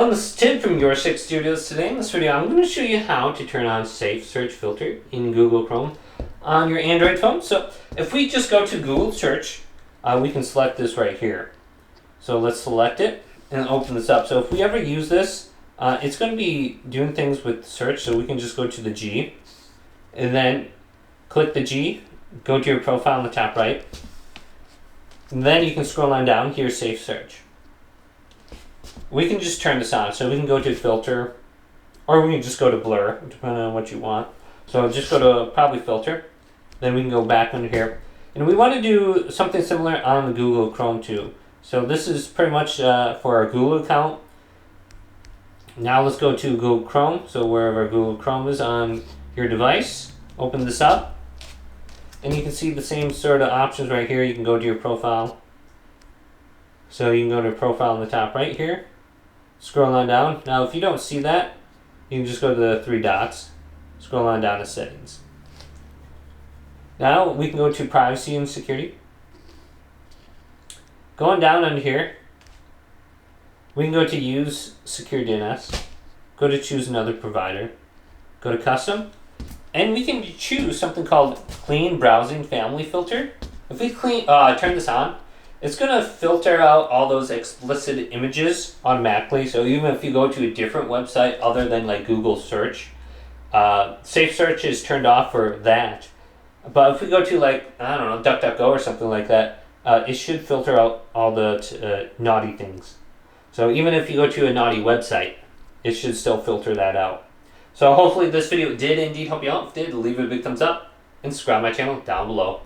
On this tip from Your Six Studios today, in this video I'm going to show you how to turn on Safe Search Filter in Google Chrome on your Android phone. So if we just go to Google Search, we can select this right here. So let's select it and open this up. So if we ever use this, it's going to be doing things with search, so we can just go to the G and then click the G, go to your profile in the top right, and then you can scroll on down here, Safe Search. We can just turn this on, so we can go to filter, or we can just go to blur, depending on what you want. So just go to probably filter, then we can go back under here. And we want to do something similar on the Google Chrome too. So this is pretty much for our Google account. Now let's go to Google Chrome, so wherever Google Chrome is on your device, open this up. And you can see the same sort of options right here. You can go to your profile. So you can go to profile in the top right here. Scroll on down. Now if you don't see that, you can just go to the three dots. Scroll on down to settings. Now we can go to privacy and security. Going down under here, we can go to use secure DNS. Go to choose another provider. Go to custom. And we can choose something called clean browsing family filter. If we turn this on, it's going to filter out all those explicit images automatically. So even if you go to a different website other than like Google search, Safe Search is turned off for that. But if we go to like, I don't know, DuckDuckGo or something like that, it should filter out all the naughty things. So even if you go to a naughty website, it should still filter that out. So hopefully this video did indeed help you out. If it did, leave it a big thumbs up and subscribe to my channel down below.